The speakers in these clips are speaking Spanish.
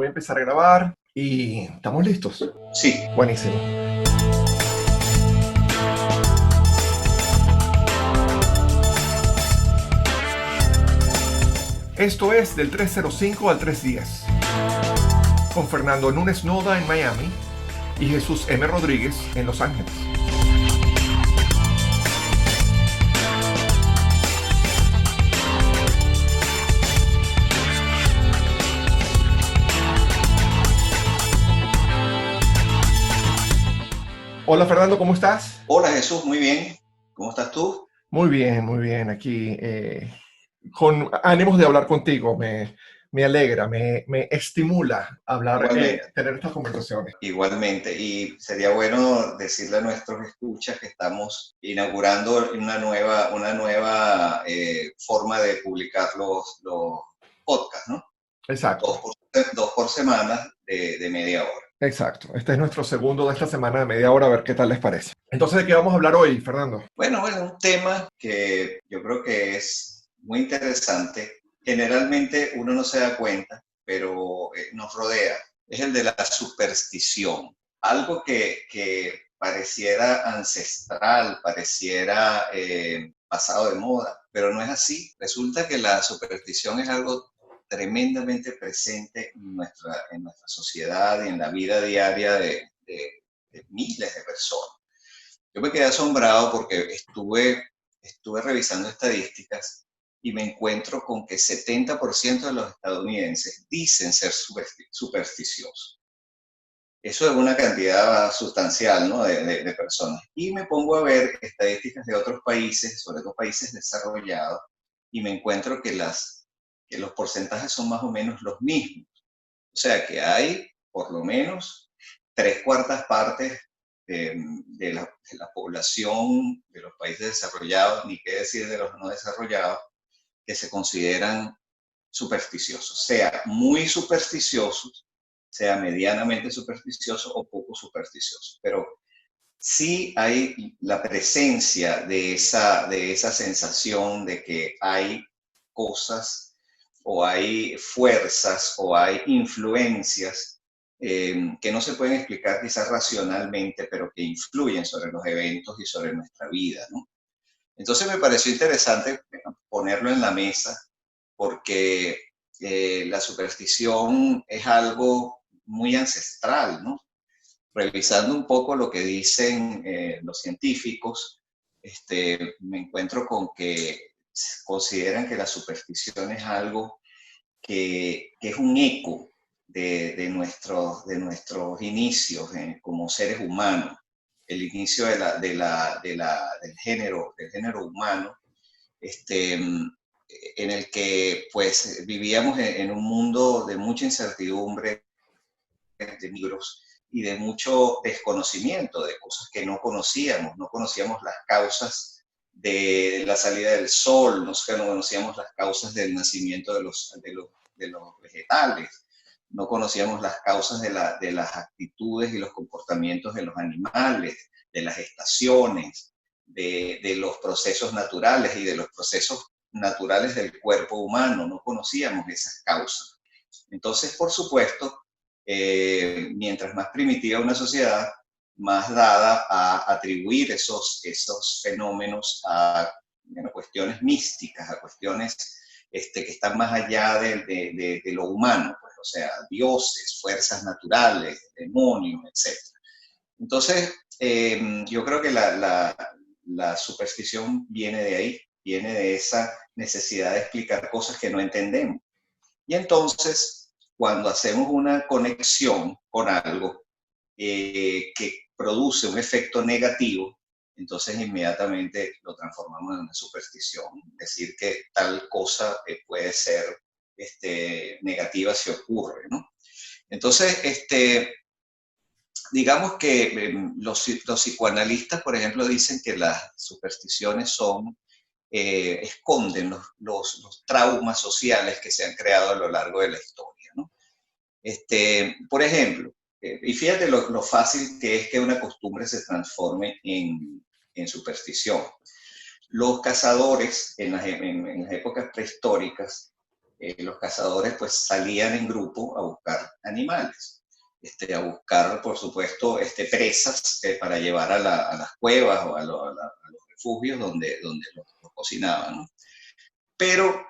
a empezar a grabar y ¿estamos listos? Sí. Buenísimo. Esto es del 305 al 310, con Fernando Núñez Noda en Miami y Jesús M. Rodríguez en Los Ángeles. Hola Fernando, ¿cómo estás? Hola Jesús, muy bien. ¿Cómo estás tú? Muy bien. Aquí con ánimos de hablar contigo. Me alegra, me estimula hablar, Igualmente, tener estas conversaciones. igualmente. Y sería bueno decirle a nuestros escuchas que estamos inaugurando una nueva forma de publicar los podcasts, ¿no? Exacto, Dos por semana de media hora. exacto. Este es nuestro segundo de esta semana de media hora, a ver qué tal les parece. Entonces, ¿de qué vamos a hablar hoy, Fernando? Bueno, un tema que yo creo que es muy interesante. Generalmente uno no se da cuenta, pero nos rodea. Es el de la superstición. Algo que pareciera ancestral, pareciera pasado de moda, pero no es así. Resulta que la superstición es algo tremendamente presente en nuestra sociedad y en la vida diaria de miles de personas. Yo me quedé asombrado porque estuve revisando estadísticas y me encuentro con que 70% de los estadounidenses dicen ser supersticiosos. Eso es una cantidad sustancial, ¿no? de personas. Y me pongo a ver estadísticas de otros países, sobre todo países desarrollados, y me encuentro que los porcentajes son más o menos los mismos. O sea que hay por lo menos 3/4 partes de la población de los países desarrollados, ni qué decir de los no desarrollados, que se consideran supersticiosos, sea muy supersticiosos, sea medianamente supersticiosos o poco supersticiosos. Pero sí hay la presencia de esa sensación de que hay cosas o hay fuerzas o hay influencias que no se pueden explicar quizás racionalmente, pero que influyen sobre los eventos y sobre nuestra vida, ¿no? Entonces me pareció interesante ponerlo en la mesa porque la superstición es algo muy ancestral, ¿no? Revisando un poco lo que dicen los científicos, me encuentro con que consideran que la superstición es algo que es un eco de nuestros inicios como seres humanos, el inicio del género humano, en el que pues vivíamos en un mundo de mucha incertidumbre, de libros y de mucho desconocimiento de cosas que no conocíamos las causas de la salida del sol, no conocíamos las causas del nacimiento de los vegetales, no conocíamos las causas de las actitudes y los comportamientos de los animales, de las estaciones, de los procesos naturales y de los procesos naturales del cuerpo humano, no conocíamos esas causas. Entonces, por supuesto, mientras más primitiva una sociedad, más dada a atribuir esos fenómenos a cuestiones místicas, a cuestiones que están más allá de lo humano, pues, o sea, dioses, fuerzas naturales, demonios, etc. Entonces, yo creo que la superstición viene de ahí, viene de esa necesidad de explicar cosas que no entendemos. Y entonces, cuando hacemos una conexión con algo que produce un efecto negativo, entonces inmediatamente lo transformamos en una superstición. Decir que tal cosa puede ser negativa si ocurre, ¿no? Entonces, digamos que los psicoanalistas, por ejemplo, dicen que las supersticiones esconden los traumas sociales que se han creado a lo largo de la historia, ¿no? Por ejemplo, y fíjate lo fácil que es que una costumbre se transforme en superstición. Los cazadores en las épocas prehistóricas Los cazadores pues salían en grupo a buscar animales, a buscar, por supuesto, presas para llevar a las cuevas o a los refugios donde los cocinaban, ¿no? Pero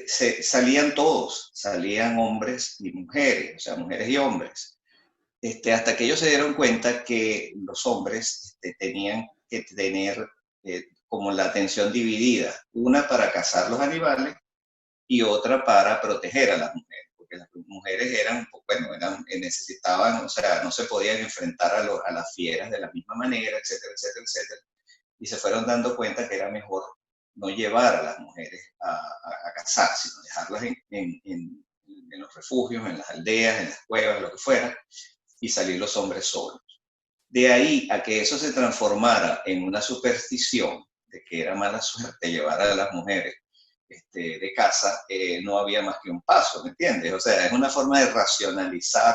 salían todos, salían hombres y mujeres, o sea, mujeres y hombres, hasta que ellos se dieron cuenta que los hombres tenían que tener como la atención dividida, una para cazar los animales y otra para proteger a las mujeres, porque las mujeres necesitaban, o sea, no se podían enfrentar a las fieras de la misma manera, etcétera, etcétera, etcétera. Y se fueron dando cuenta que era mejor no llevar a las mujeres a cazar, sino dejarlas en los refugios, en las aldeas, en las cuevas, lo que fuera, y salir los hombres solos. De ahí a que eso se transformara en una superstición de que era mala suerte llevar a las mujeres de casa, no había más que un paso, ¿me entiendes? O sea, es una forma de racionalizar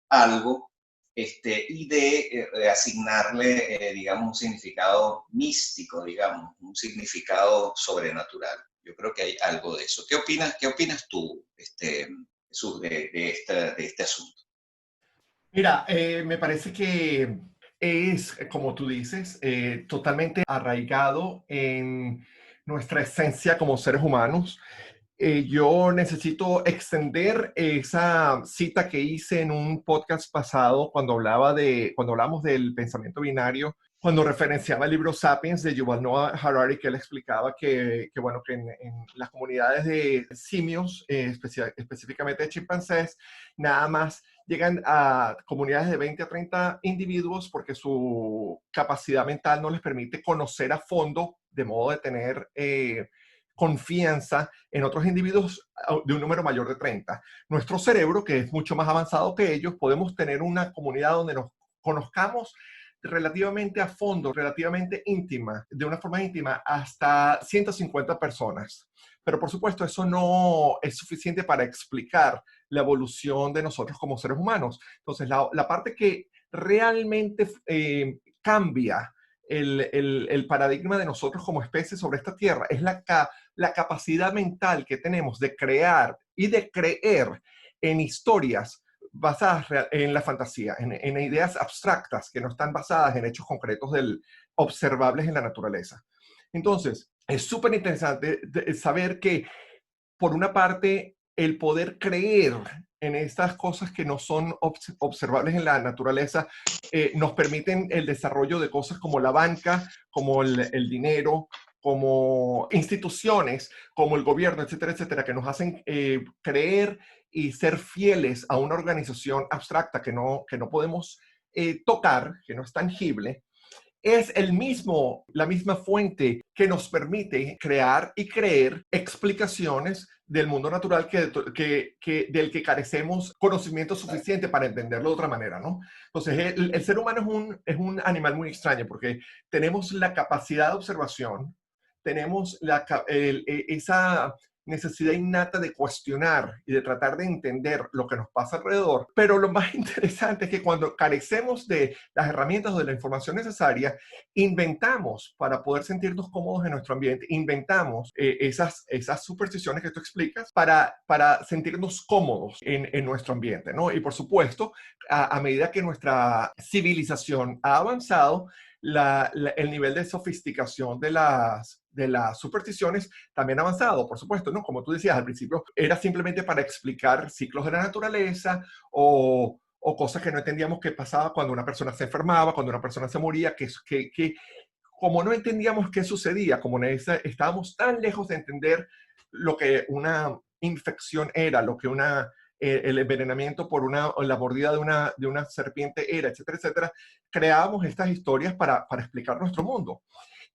algo y de asignarle, digamos, un significado místico, digamos, un significado sobrenatural. Yo creo que hay algo de eso. Qué opinas tú, Jesús, de este asunto? Mira, me parece que es, como tú dices, totalmente arraigado en nuestra esencia como seres humanos. Yo necesito extender esa cita que hice en un podcast pasado cuando hablamos del pensamiento binario, cuando referenciaba el libro Sapiens de Yuval Noah Harari, que él explicaba bueno, que en las comunidades de simios, específicamente de chimpancés, nada más llegan a comunidades de 20 a 30 individuos porque su capacidad mental no les permite conocer a fondo, de modo de tener confianza en otros individuos de un número mayor de 30. Nuestro cerebro, que es mucho más avanzado que ellos, podemos tener una comunidad donde nos conozcamos relativamente a fondo, relativamente íntima, de una forma íntima, hasta 150 personas. Pero por supuesto, eso no es suficiente para explicar la evolución de nosotros como seres humanos. Entonces, la parte que realmente cambia el paradigma de nosotros como especie sobre esta tierra es la capacidad mental que tenemos de crear y de creer en historias basadas en la fantasía, en ideas abstractas que no están basadas en hechos concretos observables en la naturaleza. Entonces, es súper interesante saber que, por una parte, el poder creer en estas cosas que no son observables en la naturaleza nos permiten el desarrollo de cosas como la banca, como el dinero, como instituciones, como el gobierno, etcétera, etcétera, que nos hacen creer y ser fieles a una organización abstracta que no podemos tocar, que no es tangible. Es la misma fuente que nos permite crear y creer explicaciones del mundo natural del que carecemos conocimiento suficiente para entenderlo de otra manera, ¿no? Entonces, el ser humano es un animal muy extraño porque tenemos la capacidad de observación, tenemos esa necesidad innata de cuestionar y de tratar de entender lo que nos pasa alrededor. Pero lo más interesante es que cuando carecemos de las herramientas o de la información necesaria, inventamos para poder sentirnos cómodos en nuestro ambiente, inventamos esas supersticiones que tú explicas para sentirnos cómodos en nuestro ambiente, ¿no? Y por supuesto, a medida que nuestra civilización ha avanzado, el nivel de sofisticación de las supersticiones también ha avanzado, por supuesto, ¿no? Como tú decías al principio, era simplemente para explicar ciclos de la naturaleza o cosas que no entendíamos que pasaba cuando una persona se enfermaba, cuando una persona se moría, que como no entendíamos qué sucedía, estábamos tan lejos de entender lo que una infección era, lo que el envenenamiento por la mordida de una serpiente era, etcétera, etcétera, creábamos estas historias para explicar nuestro mundo.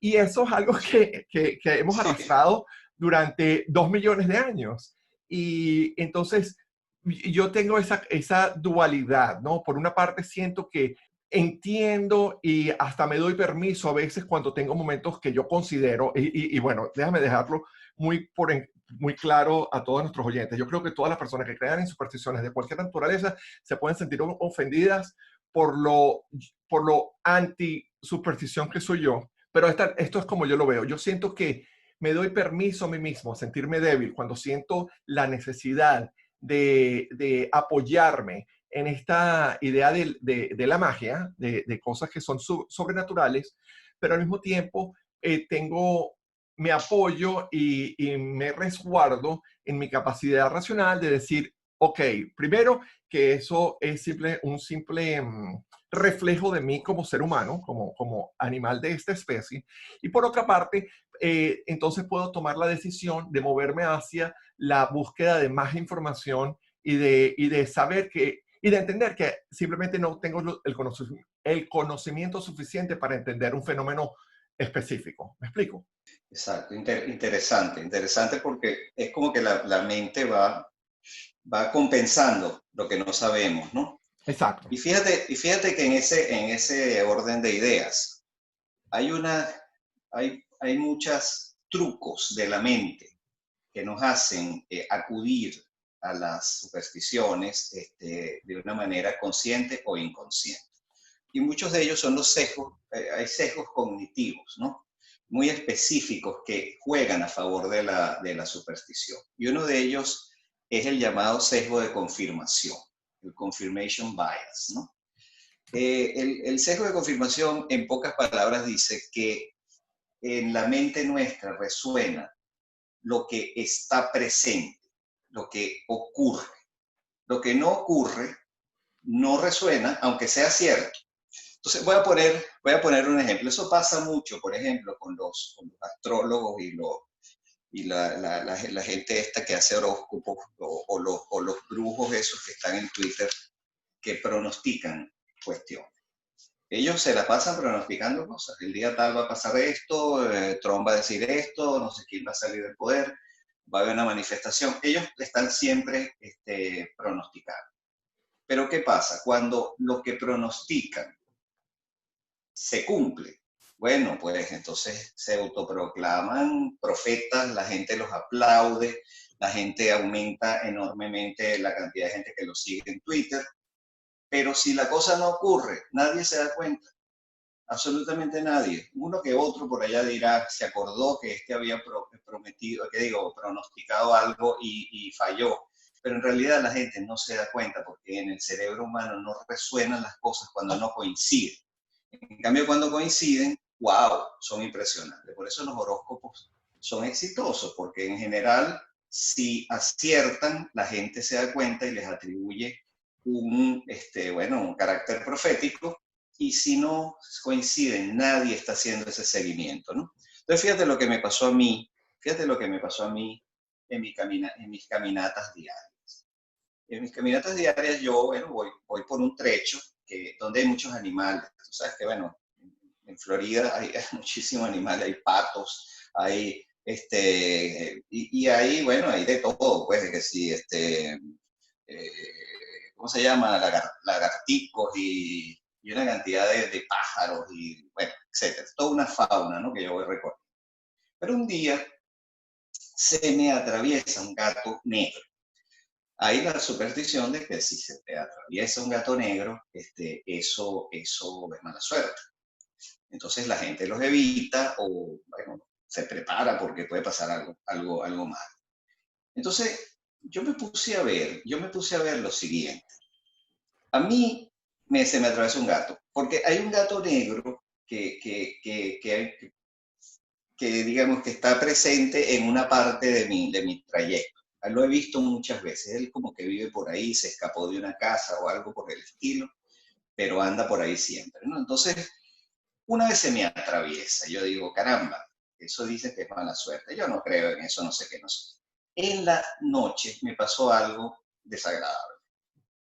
Y eso es algo que hemos arrastrado durante 2 millones de años. Y entonces yo tengo esa dualidad, ¿no? Por una parte siento que entiendo y hasta me doy permiso a veces cuando tengo momentos que yo considero, y bueno, déjame dejarlo muy claro a todos nuestros oyentes. Yo creo que todas las personas que crean en supersticiones de cualquier naturaleza se pueden sentir ofendidas por lo anti-superstición que soy yo, pero esto es como yo lo veo. Yo siento que me doy permiso a mí mismo a sentirme débil, cuando siento la necesidad de apoyarme en esta idea de la magia, de cosas que son sobrenaturales, pero al mismo tiempo me apoyo y me resguardo en mi capacidad racional de decir, ok, primero que eso es un simple reflejo de mí como ser humano, como animal de esta especie, y por otra parte, entonces puedo tomar la decisión de moverme hacia la búsqueda de más información y de saber y de entender que simplemente no tengo el conocimiento suficiente para entender un fenómeno específico. ¿Me explico? Exacto, interesante, interesante porque es como que la mente va compensando lo que no sabemos, ¿no? Exacto. Y fíjate que en ese orden de ideas hay hay muchos trucos de la mente que nos hacen acudir a las supersticiones de una manera consciente o inconsciente. Y muchos de ellos son los sesgos, hay sesgos cognitivos, ¿no? Muy específicos que juegan a favor de la superstición. Y uno de ellos es el llamado sesgo de confirmación, el confirmation bias, ¿no? El sesgo de confirmación, en pocas palabras, dice que en la mente nuestra resuena lo que está presente, lo que ocurre. Lo que no ocurre no resuena, aunque sea cierto. Entonces voy a poner un ejemplo. Eso pasa mucho, por ejemplo, con los astrólogos y la gente esta que hace horóscopos o los brujos esos que están en Twitter que pronostican cuestiones. Ellos se la pasan pronosticando cosas. El día tal va a pasar esto, Trump va a decir esto, no sé quién va a salir del poder, va a haber una manifestación. Ellos están siempre pronosticando. Pero ¿qué pasa? Cuando lo que pronostican se cumple, bueno, pues entonces se autoproclaman profetas, la gente los aplaude, la gente aumenta enormemente la cantidad de gente que los sigue en Twitter, pero si la cosa no ocurre, nadie se da cuenta, absolutamente nadie. Uno que otro por allá dirá, se acordó que había prometido, pronosticado algo y falló, pero en realidad la gente no se da cuenta porque en el cerebro humano no resuenan las cosas cuando no coinciden. En cambio, cuando coinciden, wow, son impresionantes. Por eso los horóscopos son exitosos, porque en general, si aciertan, la gente se da cuenta y les atribuye un carácter profético, y si no coinciden, nadie está haciendo ese seguimiento, ¿no? Entonces, fíjate lo que me pasó a mí en mis caminatas diarias. En mis caminatas diarias yo, bueno, voy por un trecho donde hay muchos animales. Tú sabes que, bueno, en Florida hay muchísimos animales, hay patos, hay, y ahí, bueno, hay de todo, pues, de que sí, ¿cómo se llama? Lagarticos y una cantidad de pájaros y, bueno, etcétera. Toda una fauna, ¿no? Que yo voy recorriendo. Pero un día se me atraviesa un gato negro. Hay la superstición de que si se te atraviesa un gato negro, eso es mala suerte. Entonces la gente los evita o, bueno, se prepara porque puede pasar algo malo. Entonces yo me puse a ver lo siguiente. A mí se me atravesó un gato, porque hay un gato negro que digamos que está presente en una parte de mi trayecto. Lo he visto muchas veces. Él como que vive por ahí, se escapó de una casa o algo por el estilo, pero anda por ahí siempre, ¿no? Entonces, una vez se me atraviesa, yo digo, caramba, eso dice que es mala suerte. Yo no creo en eso, no sé qué, no sé. En la noche me pasó algo desagradable.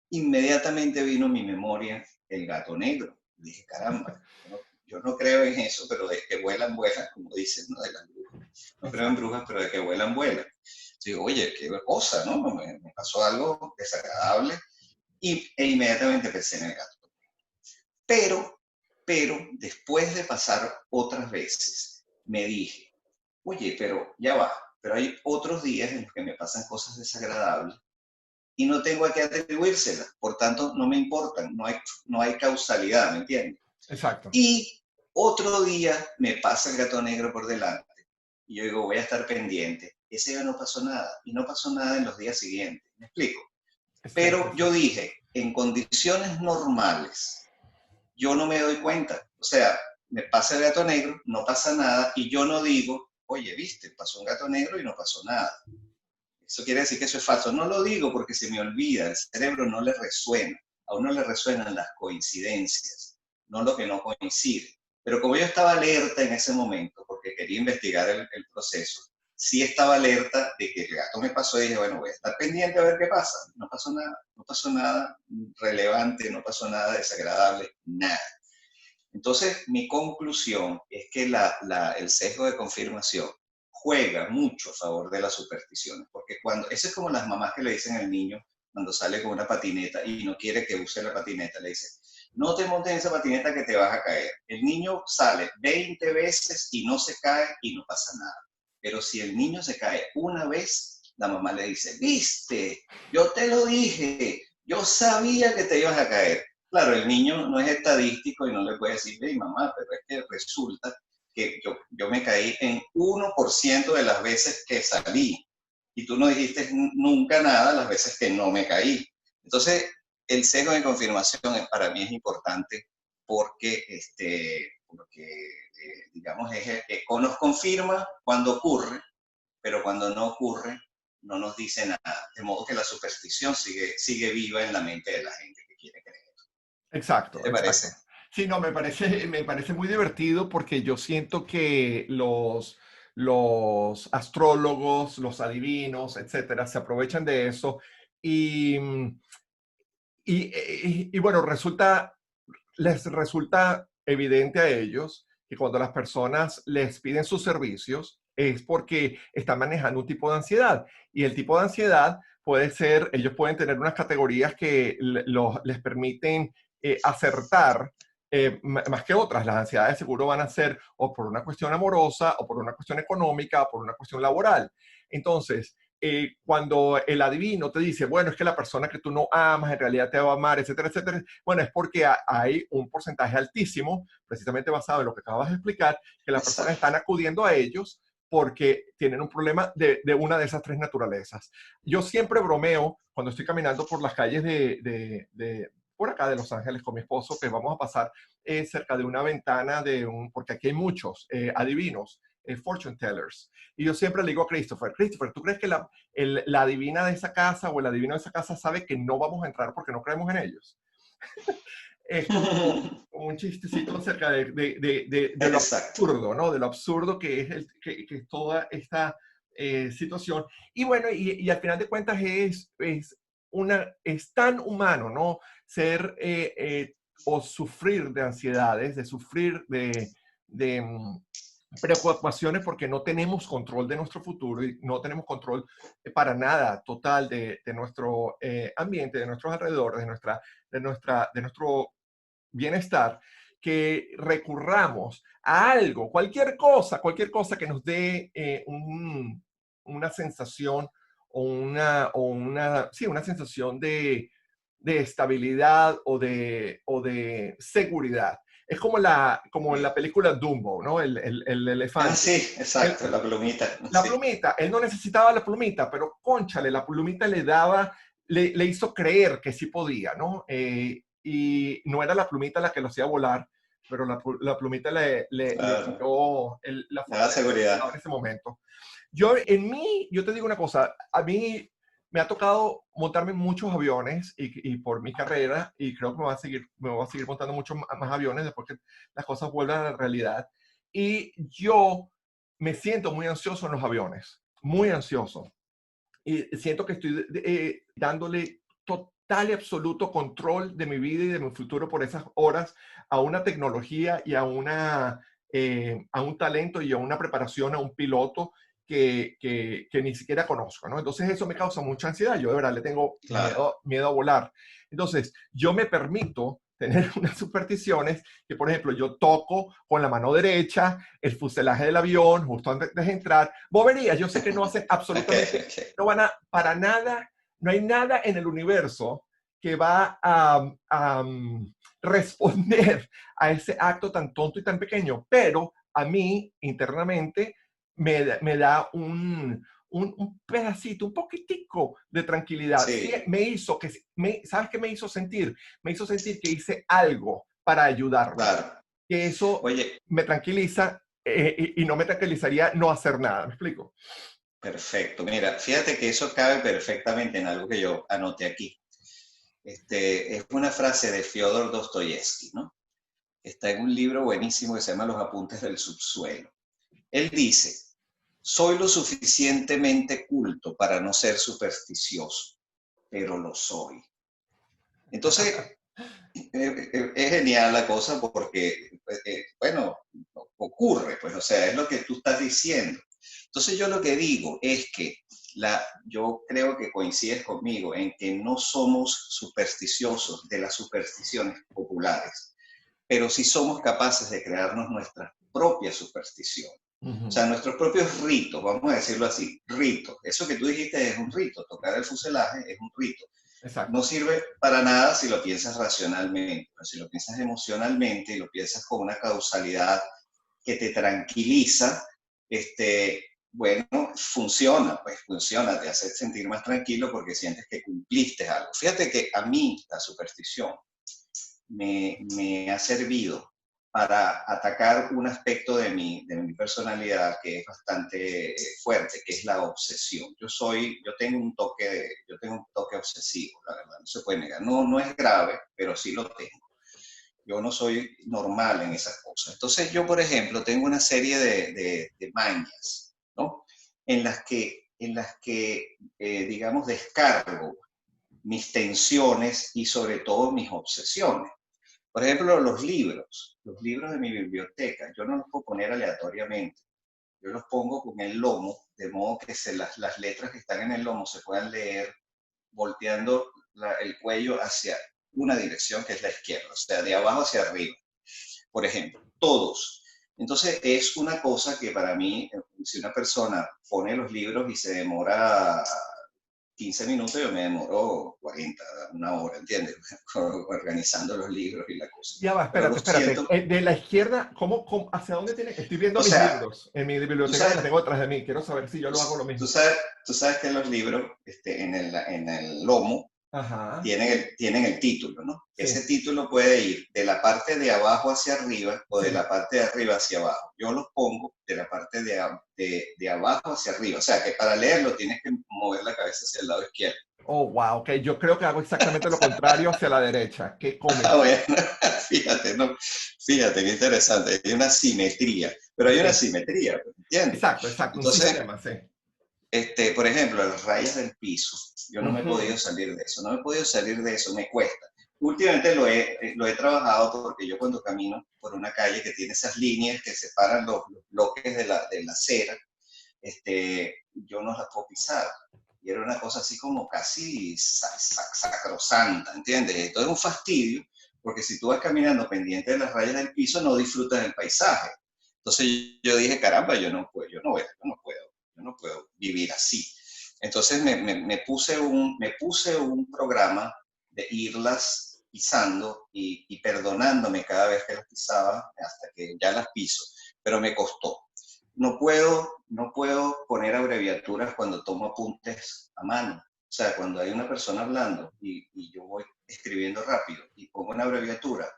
Inmediatamente vino a mi memoria el gato negro. Dije, caramba, yo no creo en eso, pero de que vuelan, vuelan, como dicen, ¿no? De las brujas. No creo en brujas, pero de que vuelan, vuelan. Digo, oye, qué cosa, ¿no? Me pasó algo desagradable e inmediatamente pensé en el gato. Pero, pero después de pasar otras veces, me dije, oye, pero ya va, pero hay otros días en los que me pasan cosas desagradables y no tengo a qué atribuírselas, por tanto no me importan, no hay causalidad, ¿me entiendes? Exacto. Y otro día me pasa el gato negro por delante y yo digo, voy a estar pendiente. Ese día no pasó nada, y no pasó nada en los días siguientes. ¿Me explico? Es cierto Pero eso. yo dije, en condiciones normales, yo no me doy cuenta. O sea, me pasa el gato negro, no pasa nada, y yo no digo, oye, viste, pasó un gato negro y no pasó nada. Eso quiere decir que eso es falso. No lo digo porque se me olvida, el cerebro no le resuena. A uno le resuenan las coincidencias, no lo que no coincide. Pero como yo estaba alerta en ese momento, porque quería investigar el proceso, sí estaba alerta de que el gato me pasó y dije, bueno, voy a estar pendiente a ver qué pasa. No pasó nada, no pasó nada relevante, no pasó nada desagradable, nada. Entonces, mi conclusión es que el sesgo de confirmación juega mucho a favor de las supersticiones, porque eso es como las mamás que le dicen al niño cuando sale con una patineta y no quiere que use la patineta, le dice, no te montes en esa patineta que te vas a caer. El niño sale 20 veces y no se cae y no pasa nada. Pero si el niño se cae una vez, la mamá le dice, viste, yo te lo dije, yo sabía que te ibas a caer. Claro, el niño no es estadístico y no le puede decir, hey mamá, pero es que resulta que yo me caí en 1% de las veces que salí y tú no dijiste nunca nada las veces que no me caí. Entonces, el sesgo de confirmación para mí es importante porque, digamos, nos confirma cuando ocurre, pero cuando no ocurre, no nos dice nada. De modo que la superstición sigue viva en la mente de la gente que quiere creer. ¿Qué Exacto, te parece? exacto. Sí, no, me parece muy divertido porque yo siento que los astrólogos, los adivinos, etcétera, se aprovechan de eso y, y bueno, les resulta evidente a ellos que cuando las personas les piden sus servicios es porque están manejando un tipo de ansiedad. Y el tipo de ansiedad puede ser, ellos pueden tener unas categorías que les permiten acertar más que otras. Las ansiedades seguro van a ser o por una cuestión amorosa, o por una cuestión económica, o por una cuestión laboral. Entonces, cuando el adivino te dice, bueno, es que la persona que tú no amas en realidad te va a amar, etcétera, etcétera, bueno, es porque hay un porcentaje altísimo, precisamente basado en lo que acabas de explicar, que las personas Exacto. están acudiendo a ellos porque tienen un problema de una de esas tres naturalezas. Yo siempre bromeo cuando estoy caminando por las calles por acá de Los Ángeles con mi esposo, que vamos a pasar cerca de una ventana porque aquí hay muchos adivinos, fortune tellers. Y yo siempre le digo a Christopher, ¿tú crees que la adivina de esa casa o el adivino de esa casa sabe que no vamos a entrar porque no creemos en ellos? Es como un chistecito acerca de lo Exacto. absurdo, ¿no? De lo absurdo que es toda esta situación. Y bueno, y al final de cuentas es tan humano, ¿no? Ser o sufrir de ansiedades, de sufrir de preocupaciones porque no tenemos control de nuestro futuro y no tenemos control para nada total de nuestro ambiente, de nuestros alrededores, de nuestro bienestar, que recurramos a algo, cualquier cosa que nos dé una sensación sí, una sensación de estabilidad o de seguridad. Es como en la película Dumbo, ¿no? El Ah, elefante. sí, El, exacto, la plumita. la Sí. plumita, él no necesitaba la plumita, pero cónchale, la plumita le hizo creer que sí podía, ¿no? Y no era la plumita la que lo hacía volar, pero la plumita le Claro, dio la me da fortaleza que seguridad. necesitaba en ese momento. Yo te digo una cosa, a mí me ha tocado montarme en muchos aviones y por mi carrera, y creo que me voy a seguir montando muchos más aviones después que las cosas vuelvan a la realidad. Y yo me siento muy ansioso en los aviones, muy ansioso. Y siento que estoy dándole total y absoluto control de mi vida y de mi futuro por esas horas a una tecnología y a un talento y a una preparación a un piloto que ni siquiera conozco, ¿no? Entonces eso me causa mucha ansiedad. Yo de verdad le tengo Claro. miedo a volar. Entonces yo me permito tener unas supersticiones que, por ejemplo, yo toco con la mano derecha el fuselaje del avión justo antes de entrar. Boberías, yo sé que no hacen Ok, absolutamente, ok. no van a, para nada, no hay nada en el universo que va a responder a ese acto tan tonto y tan pequeño, pero a mí internamente me da un pedacito, un poquitico de tranquilidad. Sí, Sí, me hizo ¿sabes qué me hizo sentir? Me hizo sentir que hice algo para ayudarme, claro. que eso Oye, me tranquiliza, y no me tranquilizaría no hacer nada, ¿me explico? perfecto. Mira, fíjate que eso cabe perfectamente en algo que yo anoté aquí. Es una frase de Fyodor Dostoyevsky, ¿no? Está en un libro buenísimo que se llama Los apuntes del subsuelo. Él dice, soy lo suficientemente culto para no ser supersticioso, pero lo soy. Entonces, es genial la cosa porque, bueno, ocurre, pues, o sea, es lo que tú estás diciendo. Entonces yo lo que digo es que yo creo que coincides conmigo en que no somos supersticiosos de las supersticiones populares, pero sí somos capaces de crearnos nuestras propias supersticiones. O sea, Ujú. nuestros propios ritos, vamos a decirlo así, ritos. Eso que tú dijiste es un rito, tocar el fuselaje es un rito. No Exacto. sirve para nada si lo piensas racionalmente, pero si lo piensas emocionalmente y lo piensas con una causalidad que te tranquiliza, bueno, funciona, pues funciona, te hace sentir más tranquilo porque sientes que cumpliste algo. Fíjate que a mí la superstición me ha servido para atacar un aspecto de mi personalidad que es bastante fuerte, que es la obsesión. Yo tengo un toque obsesivo, la verdad, no se puede negar. No, no es grave, pero sí lo tengo. Yo no soy normal en esas cosas. Entonces yo, por ejemplo, tengo una serie de mañas, ¿no? En las que digamos, descargo mis tensiones y sobre todo mis obsesiones. Por ejemplo, los libros de mi biblioteca, yo no los puedo poner aleatoriamente. Yo los pongo con el lomo, de modo que las letras que están en el lomo se puedan leer volteando el cuello hacia una dirección que es la izquierda, o sea, de abajo hacia arriba, por ejemplo, todos. Entonces es una cosa que para mí, si una persona pone los libros y se demora 15 minutos, yo me demoro 40, una hora, ¿entiendes? Organizando los libros y la cosa. Ya va, Pero lo espérate. siento, De la izquierda, ¿hacia dónde tiene? Estoy viendo o mis sea, libros en mi tú biblioteca que la sabes, tengo detrás de mí. Quiero saber si yo tú, lo hago lo tú mismo. sabes, tú sabes que los libros en el lomo Ajá, tienen el título, ¿no? Ese sí. título puede ir de la parte de abajo hacia arriba o de Sí. la parte de arriba hacia abajo. Yo los pongo de la parte de abajo hacia arriba. O sea, que para leerlo tienes que mover la cabeza hacia el lado izquierdo. Oh, wow, ok. Yo creo que hago exactamente lo contrario hacia la derecha. Qué Ah, cómico. bueno, fíjate, ¿no? Fíjate, qué interesante. Hay una simetría, pero hay una Sí. simetría, ¿entiendes? Exacto, exacto. Un Entonces, sistema, sí. por ejemplo, las rayas del piso, yo no me he podido Ujú. salir de eso, no me he podido salir de eso, me cuesta. Últimamente lo he trabajado porque yo cuando camino por una calle que tiene esas líneas que separan los bloques de la acera, yo no las puedo pisar. Y era una cosa así como casi sacrosanta, ¿entiendes? Esto es un fastidio, porque si tú vas caminando pendiente de las rayas del piso, no disfrutas del paisaje. Entonces yo dije, caramba, yo no puedo vivir así. Entonces me puse un programa de irlas pisando y perdonándome cada vez que las pisaba hasta que ya las piso, pero me costó. No puedo poner abreviaturas cuando tomo apuntes a mano. O sea, cuando hay una persona hablando y yo voy escribiendo rápido y pongo una abreviatura,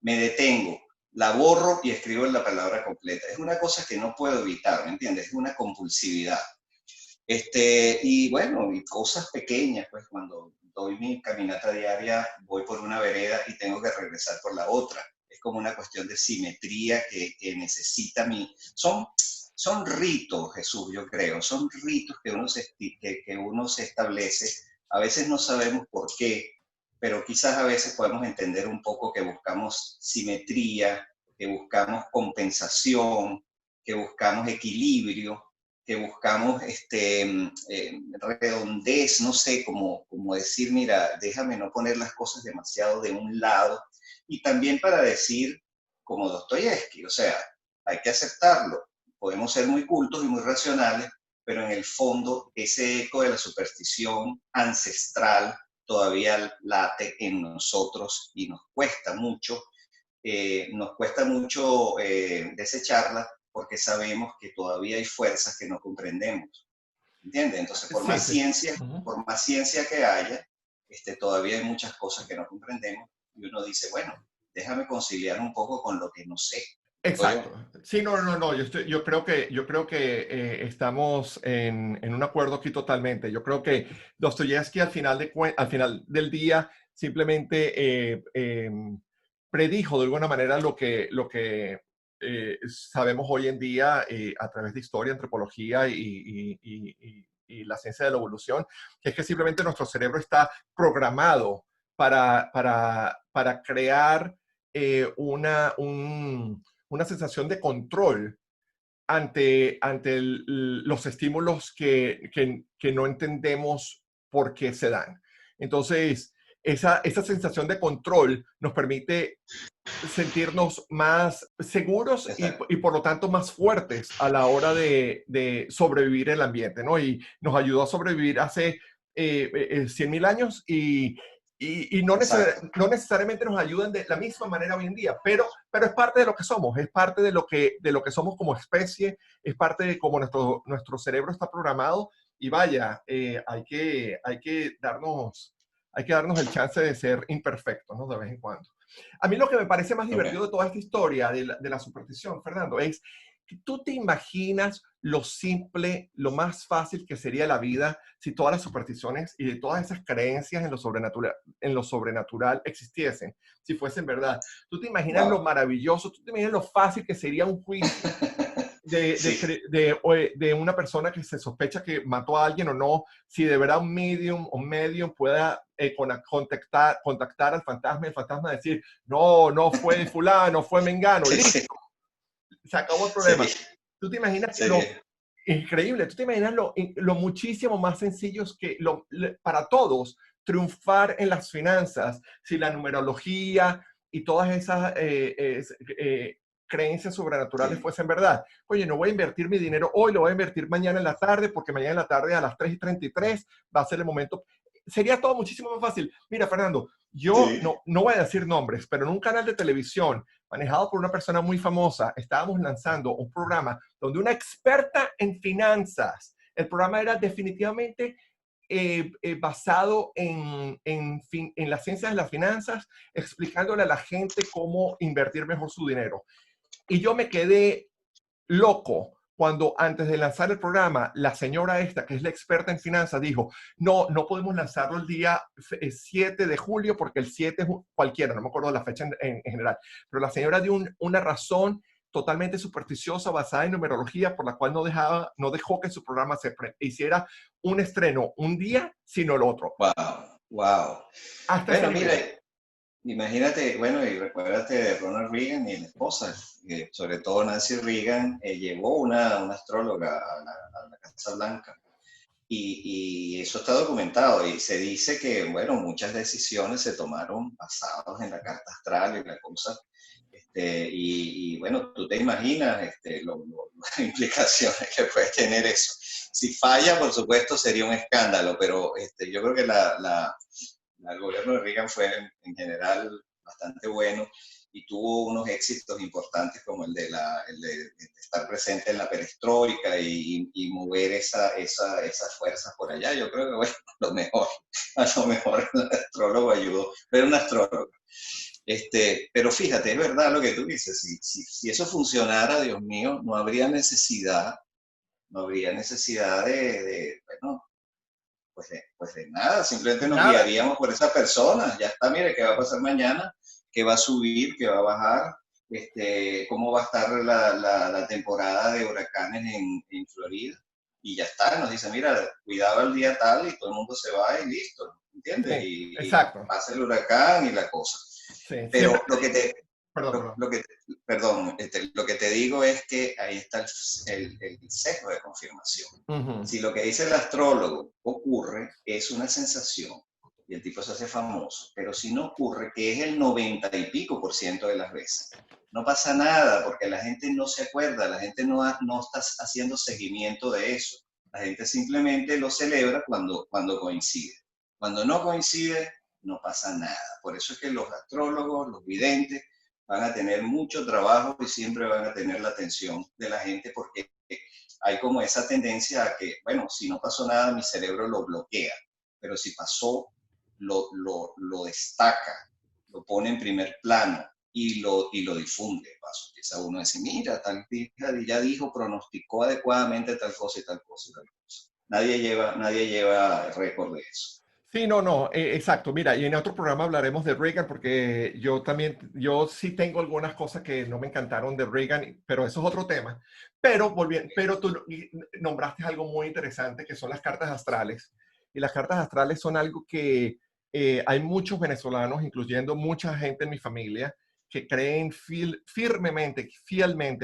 me detengo, la borro y escribo la palabra completa. Es una cosa que no puedo evitar, ¿me entiendes? Es una compulsividad. Y bueno, y cosas pequeñas, pues cuando doy mi caminata diaria, voy por una vereda y tengo que regresar por la otra. Es como una cuestión de simetría que necesita son ritos, Jesús, yo creo, son ritos que uno se establece. A veces no sabemos por qué, pero quizás a veces podemos entender un poco que buscamos simetría, que buscamos compensación, que buscamos equilibrio, que buscamos redondez, no sé, como decir, mira, déjame no poner las cosas demasiado de un lado, y también para decir, como Dostoyevsky, o sea, hay que aceptarlo, podemos ser muy cultos y muy racionales, pero en el fondo ese eco de la superstición ancestral todavía late en nosotros y nos cuesta mucho desecharla porque sabemos que todavía hay fuerzas que no comprendemos, ¿entiendes? Entonces, Sí, sí. por más ciencia que haya, todavía hay muchas cosas que no comprendemos y uno dice, bueno, déjame conciliar un poco con lo que no sé, digo yo. Exacto. Sí, no. Yo creo que estamos en un acuerdo aquí totalmente. Yo creo que Dostoyevsky al final del día simplemente predijo de alguna manera lo que sabemos hoy en día a través de historia, antropología y la ciencia de la evolución, que es que simplemente nuestro cerebro está programado para crear una sensación de control ante los estímulos que no entendemos por qué se dan. Entonces, esa sensación de control nos permite sentirnos más seguros Exacto. y por lo tanto más fuertes a la hora de sobrevivir en el ambiente, ¿no? Y nos ayudó a sobrevivir hace 100.000 años y Exacto. no necesariamente nos ayudan de la misma manera hoy en día, pero es parte de lo que somos, es parte de lo que somos como especie, es parte de cómo nuestro cerebro está programado y vaya, hay que darnos el chance de ser imperfectos, ¿no? De vez en cuando. A mí lo que me parece más Ok. divertido de toda esta historia de la superstición, Fernando, es que tú te imaginas lo simple, lo más fácil que sería la vida si todas las supersticiones y todas esas creencias en lo sobrenatural existiesen, si fuesen verdad. Tú te imaginas lo Wow. maravilloso, tú te imaginas lo fácil que sería un juicio Sí, de una persona que se sospecha que mató a alguien o no, si de verdad un medium pueda contactar al fantasma y el fantasma decir, no, no fue fulano, fue mengano, sí, sí, listo, se acabó el problema. sería, Tú te imaginas que lo sería, increíble, tú te imaginas lo muchísimo más sencillo es que para todos triunfar en las finanzas, si la numerología y todas esas creencias sobrenaturales sí, fuesen verdad. Oye, no voy a invertir mi dinero hoy, lo voy a invertir mañana en la tarde, porque mañana en la tarde a las 3:33 va a ser el momento. Sería todo muchísimo más fácil. Mira, Fernando, yo sí. no voy a decir nombres, pero en un canal de televisión manejado por una persona muy famosa, estábamos lanzando un programa donde una experta en finanzas, el programa era definitivamente basado en las ciencias de las finanzas, explicándole a la gente cómo invertir mejor su dinero. Y yo me quedé loco cuando antes de lanzar el programa, la señora esta, que es la experta en finanzas, dijo, no, no podemos lanzarlo el día 7 de julio porque el 7 es cualquiera, no me acuerdo la fecha en general, pero la señora dio una razón totalmente supersticiosa basada en numerología por la cual no dejó que su programa se hiciera un estreno un día, sino el otro. Wow, wow. Hasta ese Bueno, mira, nivel. imagínate, bueno, y recuérdate de Ronald Reagan y la esposa, sobre todo Nancy Reagan, llevó una astróloga a la Casa Blanca. Y eso está documentado y se dice que, bueno, muchas decisiones se tomaron basados en la carta astral y la cosa. Bueno, tú te imaginas las implicaciones que puede tener eso. Si falla, por supuesto, sería un escándalo, pero yo creo que el gobierno de Reagan fue en general bastante bueno y tuvo unos éxitos importantes como el de estar presente en la perestroika y mover esas fuerzas por allá. Yo creo que, bueno, a lo mejor el astrólogo ayudó, pero un astrólogo. Pero fíjate, es verdad lo que tú dices, si eso funcionara, Dios mío, no habría necesidad bueno, pues de nada, simplemente nos Nada. guiaríamos por esa persona, ya está, mire, qué va a pasar mañana, qué va a subir, qué va a bajar, cómo va a estar la temporada de huracanes en Florida, y ya está, nos dice, mira, cuidado el día tal, y todo el mundo se va y listo, ¿entiendes? Sí, Y exacto. pasa el huracán y la cosa. Sí, siempre. Pero lo que te, Perdón, lo, perdón. lo que, perdón, lo que te digo es que ahí está el sesgo de confirmación. Ujú. Si lo que dice el astrólogo ocurre, es una sensación y el tipo se hace famoso, pero si no ocurre, que es el 90 y pico % de las veces, no pasa nada porque la gente no se acuerda, la gente no está haciendo seguimiento de eso. La gente simplemente lo celebra cuando coincide. Cuando no coincide, no pasa nada. Por eso es que los astrólogos, los videntes, van a tener mucho trabajo y siempre van a tener la atención de la gente porque hay como esa tendencia a que, bueno, si no pasó nada, mi cerebro lo bloquea, pero si pasó, lo destaca, lo pone en primer plano y lo difunde. Paso, empieza uno a decir, mira, tal hija ya dijo, pronosticó adecuadamente tal cosa y tal cosa y tal cosa. Nadie lleva récord de eso. Sí, no, no, exacto. Mira, y en otro programa hablaremos de Reagan porque yo también, yo sí tengo algunas cosas que no me encantaron de Reagan, pero eso es otro tema. Pero volviendo, pero tú nombraste algo muy interesante que son las cartas astrales. Y las cartas astrales son algo que hay muchos venezolanos, incluyendo mucha gente en mi familia, que creen firmemente,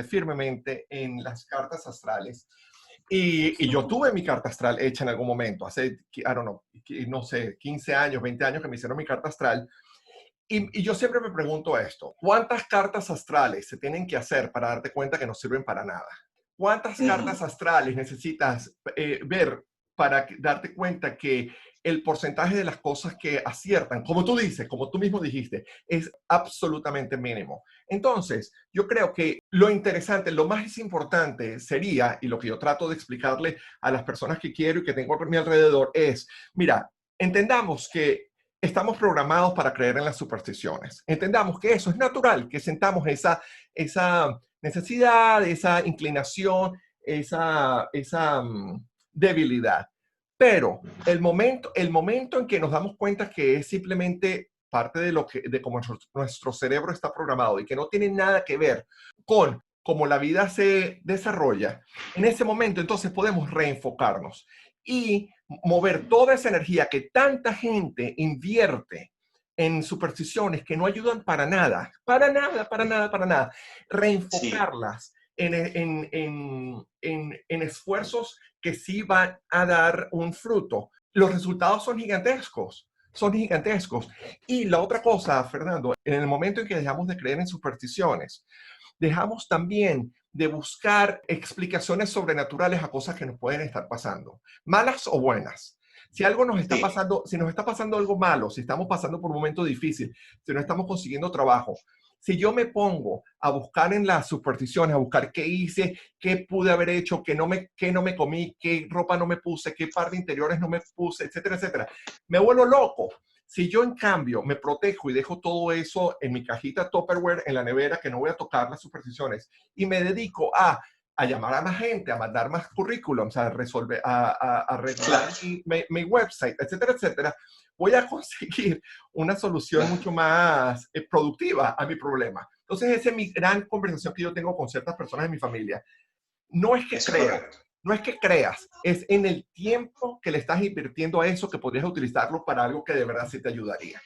firmemente en las cartas astrales. Y yo tuve mi carta astral hecha en algún momento, hace, I don't know, no sé, 15 años, 20 años que me hicieron mi carta astral. Y yo siempre me pregunto esto, ¿cuántas cartas astrales se tienen que hacer para darte cuenta que no sirven para nada? ¿Cuántas Uh -huh. cartas astrales necesitas ver para darte cuenta que el porcentaje de las cosas que aciertan, como tú dices, como tú mismo dijiste, es absolutamente mínimo? Entonces, yo creo que lo interesante, lo más importante sería, y lo que yo trato de explicarle a las personas que quiero y que tengo a mi alrededor es, mira, entendamos que estamos programados para creer en las supersticiones. Entendamos que eso es natural, que sentamos esa necesidad, esa inclinación, esa debilidad. Pero el momento en que nos damos cuenta que es simplemente parte de cómo nuestro cerebro está programado y que no tiene nada que ver con cómo la vida se desarrolla, en ese momento entonces podemos reenfocarnos y mover toda esa energía que tanta gente invierte en supersticiones que no ayudan para nada, para nada, para nada, para nada, Sí, reenfocarlas en esfuerzos que sí van a dar un fruto. Los resultados son gigantescos, son gigantescos. Y la otra cosa, Fernando, en el momento en que dejamos de creer en supersticiones, dejamos también de buscar explicaciones sobrenaturales a cosas que nos pueden estar pasando, malas o buenas. Si algo nos está sí. pasando, si nos está pasando algo malo, si estamos pasando por un momento difícil, si no estamos consiguiendo trabajo, si yo me pongo a buscar en las supersticiones, a buscar qué hice, qué pude haber hecho, qué no me comí, qué ropa no me puse, qué par de interiores no me puse, etcétera, etcétera, me vuelvo loco. Si yo, en cambio, me protejo y dejo todo eso en mi cajita Tupperware en la nevera, que no voy a tocar las supersticiones, y me dedico a llamar a más gente, a mandar más currículums, a resolver, a arreglar Claro. mi website, etcétera, etcétera, voy a conseguir una solución mucho más productiva a mi problema. Entonces, esa es mi gran conversación que yo tengo con ciertas personas de mi familia. No es que Eso es creas, correcto. no es que creas, es en el tiempo que le estás invirtiendo a eso que podrías utilizarlo para algo que de verdad sí te ayudaría.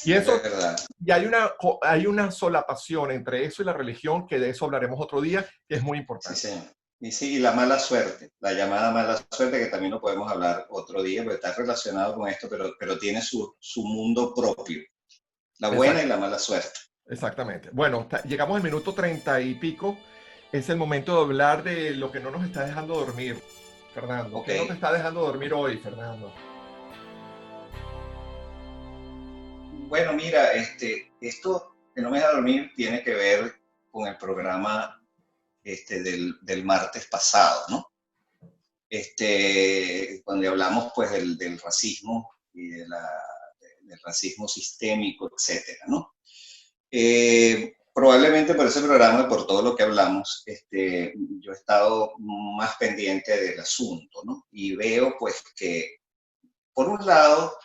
Y Es eso, verdad. y hay una solapación entre eso y la religión, que de eso hablaremos otro día, que es muy Sí, importante. señor. Y sí, y la mala suerte, la llamada mala suerte, que también lo podemos hablar otro día, porque está relacionado con esto, pero tiene su mundo propio, la buena y Exacto, la mala suerte. exactamente. Bueno, llegamos al minuto 30 y pico. Es el momento de hablar de lo que no nos está dejando dormir, Fernando. Ok. ¿Qué no te está dejando dormir hoy, Fernando? Bueno, mira, esto que no me deja dormir tiene que ver con el programa del martes pasado, ¿no? Cuando hablamos pues del racismo y del racismo sistémico, etcétera, ¿no? Probablemente por ese programa y por todo lo que hablamos, yo he estado más pendiente del asunto, ¿no? Y veo pues que, por un lado,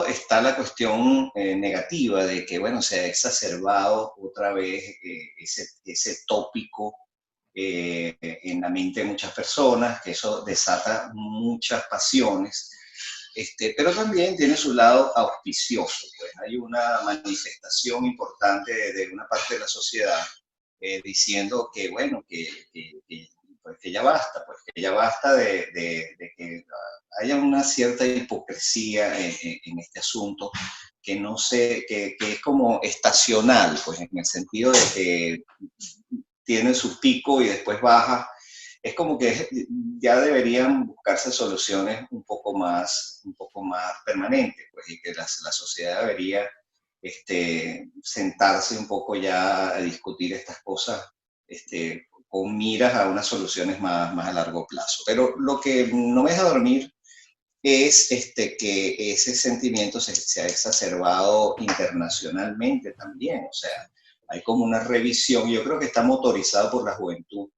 está la cuestión negativa de que, bueno, se ha exacerbado otra vez ese tópico en la mente de muchas personas, que eso desata muchas pasiones, pero también tiene su lado auspicioso. Pues hay una manifestación importante de una parte de la sociedad diciendo que, bueno, pues que ya basta de que haya una cierta hipocresía en este asunto, que no sé, que es como estacional, pues en el sentido de que tiene su pico y después baja. Es como que ya deberían buscarse soluciones un poco más permanentes, pues, y que la sociedad debería sentarse un poco ya a discutir estas cosas con miras a unas soluciones más a largo plazo. Pero lo que no me deja dormir es que ese sentimiento se ha exacerbado internacionalmente también. O sea, hay como una revisión, yo creo que está motorizado por la juventud.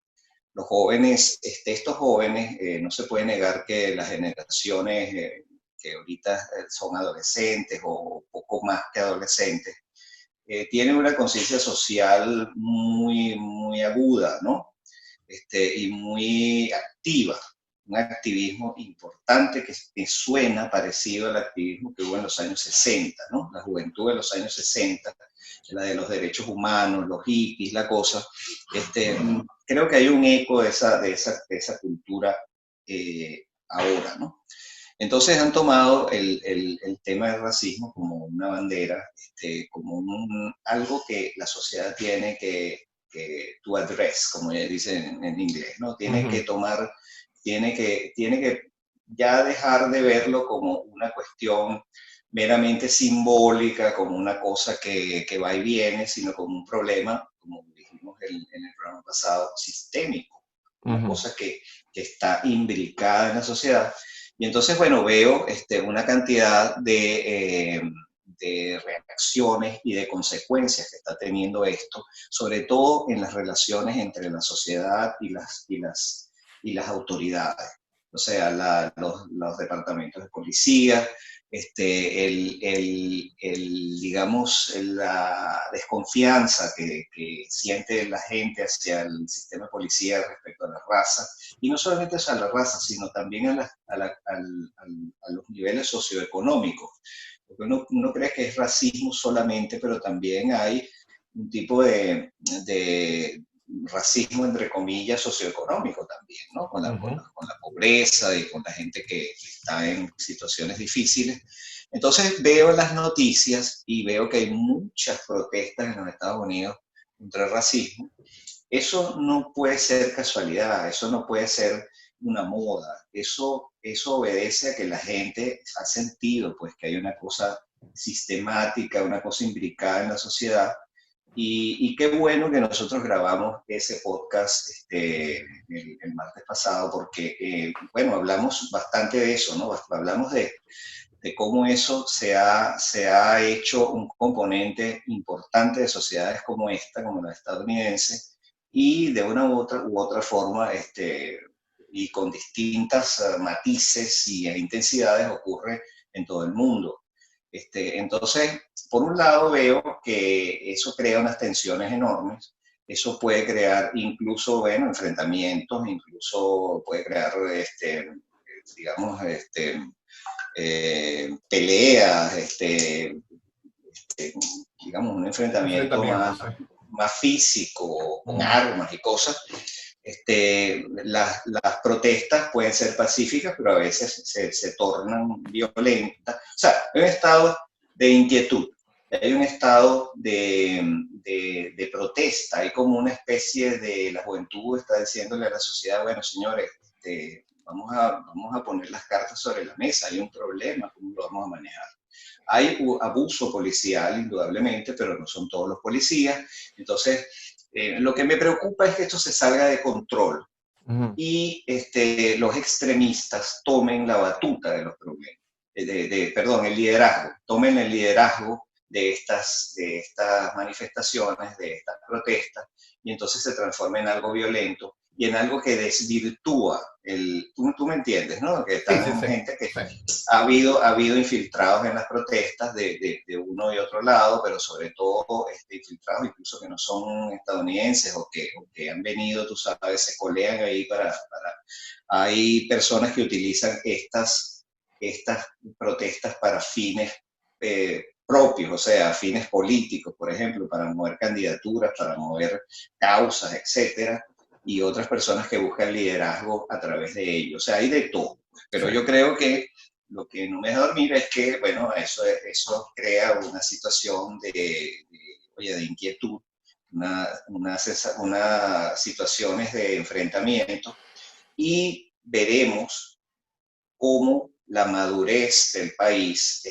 Los jóvenes, estos jóvenes, no se puede negar que las generaciones que ahorita son adolescentes o poco más que adolescentes, tienen una conciencia social muy aguda, ¿no? Y muy activa, un activismo importante que suena parecido al activismo que hubo en los años 60, ¿no? La juventud de los años 60, la de los derechos humanos, los hippies, la cosa. Creo que hay un eco de esa cultura ahora, ¿no? Entonces han tomado el tema del racismo como una bandera, como algo que la sociedad tiene que to address, como ya dicen en inglés, ¿no? Tiene que tomar, tiene que ya dejar de verlo como una cuestión meramente simbólica, como una cosa que va y viene, sino como un problema, como dijimos en el programa pasado, sistémico, una cosa que está imbricada en la sociedad. Y entonces, bueno, veo una cantidad de reacciones y de consecuencias que está teniendo esto, sobre todo en las relaciones entre la sociedad y las autoridades. O sea, los departamentos de policía, digamos, la desconfianza que siente la gente hacia el sistema de policía respecto a la raza, y no solamente a la raza, sino también a los niveles socioeconómicos. Porque uno cree que es racismo solamente, pero también hay un tipo de racismo, entre comillas, socioeconómico también, ¿no? Con la pobreza y con la gente que está en situaciones difíciles. Entonces veo las noticias y veo que hay muchas protestas en los Estados Unidos contra el racismo. Eso no puede ser casualidad, eso no puede ser una moda, eso obedece a que la gente ha sentido pues que hay una cosa sistemática, una cosa imbricada en la sociedad. Y qué bueno que nosotros grabamos ese podcast el martes pasado, porque, bueno, hablamos bastante de eso, ¿no? Hablamos de cómo eso se ha hecho un componente importante de sociedades como esta, como la estadounidense, y de una u otra forma, y con distintas matices y intensidades ocurre en todo el mundo. Entonces, por un lado veo que eso crea unas tensiones enormes, eso puede crear incluso, bueno, enfrentamientos, incluso puede crear, digamos, peleas, digamos, un enfrentamiento más físico, con armas y cosas. Las protestas pueden ser pacíficas, pero a veces se tornan violentas. O sea, hay un estado de inquietud, hay un estado de protesta, hay como una especie de, la juventud está diciéndole a la sociedad, bueno, señores, vamos a poner las cartas sobre la mesa, hay un problema, ¿cómo lo vamos a manejar? Hay abuso policial, indudablemente, pero no son todos los policías. Entonces, lo que me preocupa es que esto se salga de control y los extremistas tomen la batuta de los problemas, perdón, el liderazgo, tomen el liderazgo de estas manifestaciones, de estas protestas, y entonces se transforma en algo violento y en algo que desvirtúa tú me entiendes, ¿no? Que están gente que ha habido infiltrados en las protestas de uno y otro lado, pero sobre todo infiltrados incluso que no son estadounidenses o que han venido, tú sabes, se colean ahí hay personas que utilizan estas protestas para fines propios, o sea, fines políticos, por ejemplo, para mover candidaturas, para mover causas, etcétera, y otras personas que buscan liderazgo a través de ello. O sea, hay de todo. Pero yo creo que lo que no me deja dormir es que, bueno, eso crea una situación de inquietud, unas situaciones de enfrentamiento, y veremos cómo la madurez del país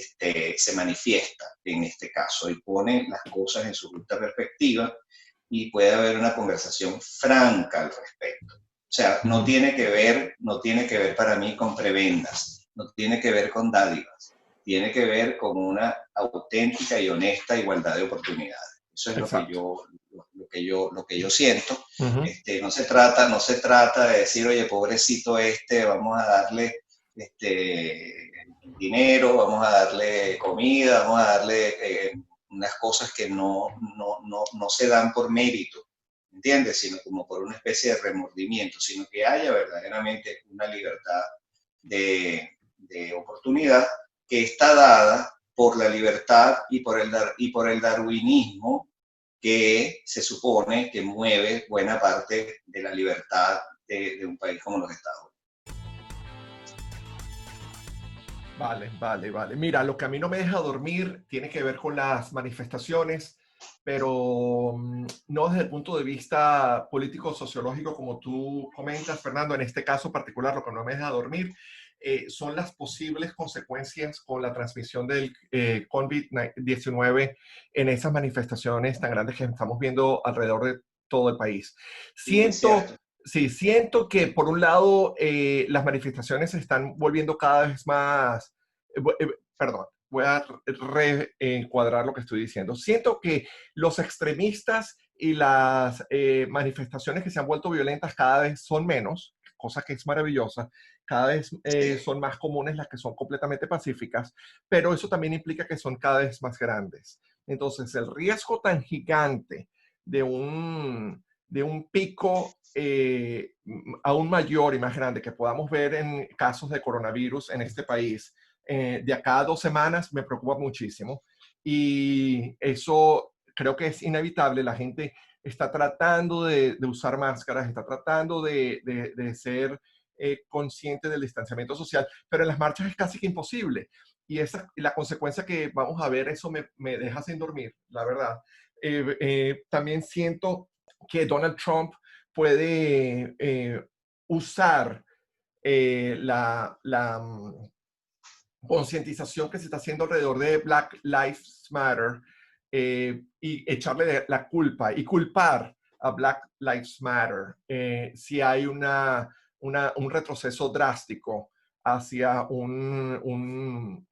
se manifiesta en este caso y pone las cosas en su justa perspectiva y puede haber una conversación franca al respecto. O sea, no tiene que ver para mí con prebendas, no tiene que ver con dádivas, tiene que ver con una auténtica y honesta igualdad de oportunidades. Eso es lo que yo siento. No se trata de decir, oye, pobrecito vamos a darle dinero, vamos a darle comida, vamos a darle unas cosas que no se dan por mérito, ¿entiendes? Sino como por una especie de remordimiento, sino que haya verdaderamente una libertad de oportunidad que está dada por la libertad y por el darwinismo que se supone que mueve buena parte de la libertad de un país como los Estados Unidos. Vale. Mira, lo que a mí no me deja dormir tiene que ver con las manifestaciones, pero no desde el punto de vista político-sociológico, como tú comentas, Fernando. En este caso particular, lo que no me deja dormir son las posibles consecuencias con la transmisión del COVID-19 en esas manifestaciones tan grandes que estamos viendo alrededor de todo el país. Siento que por un lado las manifestaciones se están volviendo cada vez más, perdón, voy a reencuadrar lo que estoy diciendo. Siento que los extremistas y las manifestaciones que se han vuelto violentas cada vez son menos, cosa que es maravillosa. Cada vez son más comunes las que son completamente pacíficas, pero eso también implica que son cada vez más grandes. Entonces, el riesgo tan gigante de un pico aún mayor y más grande que podamos ver en casos de coronavirus en este país de acá a 2 semanas me preocupa muchísimo, y eso creo que es inevitable. La gente está tratando de usar máscaras, está tratando de ser consciente del distanciamiento social, pero en las marchas es casi que imposible. Y la consecuencia que vamos a ver, eso me deja sin dormir, la verdad. También siento que Donald Trump puede usar la concientización que se está haciendo alrededor de Black Lives Matter y echarle la culpa y culpar a Black Lives Matter si hay un retroceso drástico hacia una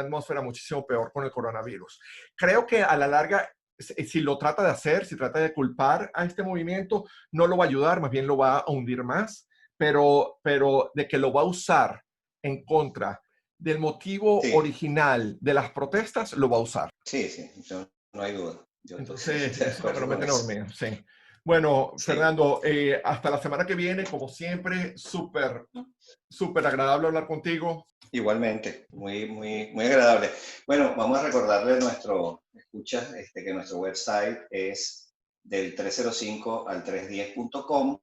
atmósfera muchísimo peor con el coronavirus. Creo que a la larga, si lo trata de hacer, si trata de culpar a este movimiento, no lo va a ayudar, más bien lo va a hundir más, pero de que lo va a usar en contra del motivo original de las protestas, lo va a usar. Sí, no hay duda. Entonces, eso me lo meten a dormir, sí. Bueno, sí. Fernando, hasta la semana que viene, como siempre, súper agradable hablar contigo. Igualmente, muy agradable. Bueno, vamos a recordarle a nuestro escucha que nuestro website es del 305 al 310.com,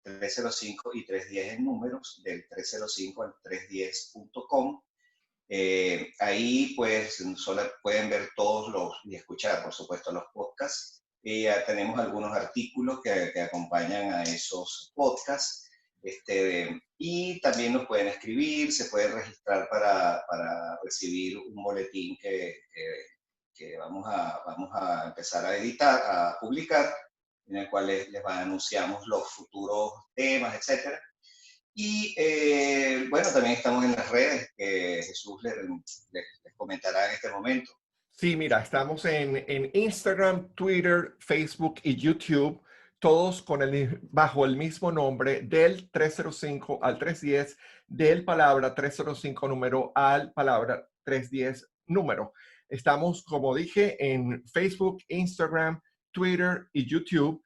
305 y 310 en números, del 305 al 310.com. Ahí pues solo pueden ver todos y escuchar, por supuesto, los podcasts. Ya tenemos algunos artículos que acompañan a esos podcasts. Y también nos pueden escribir, se pueden registrar para recibir un boletín que vamos a empezar a editar, a publicar, en el cual les anunciamos los futuros temas, etc. Y bueno, también estamos en las redes que Jesús les comentará en este momento. Sí, mira, estamos en Instagram, Twitter, Facebook y YouTube, todos bajo el mismo nombre, del 305 al 310, del palabra 305 número al palabra 310 número. Estamos, como dije, en Facebook, Instagram, Twitter y YouTube,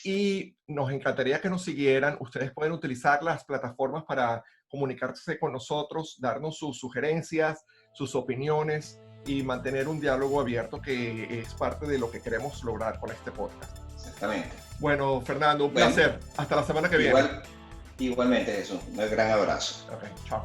y nos encantaría que nos siguieran. Ustedes pueden utilizar las plataformas para comunicarse con nosotros, darnos sus sugerencias, sus opiniones y mantener un diálogo abierto, que es parte de lo que queremos lograr con este podcast. Exactamente. Bueno, Fernando, un placer. Hasta la semana que viene. Igualmente, Jesús. Un gran abrazo. Ok, chao.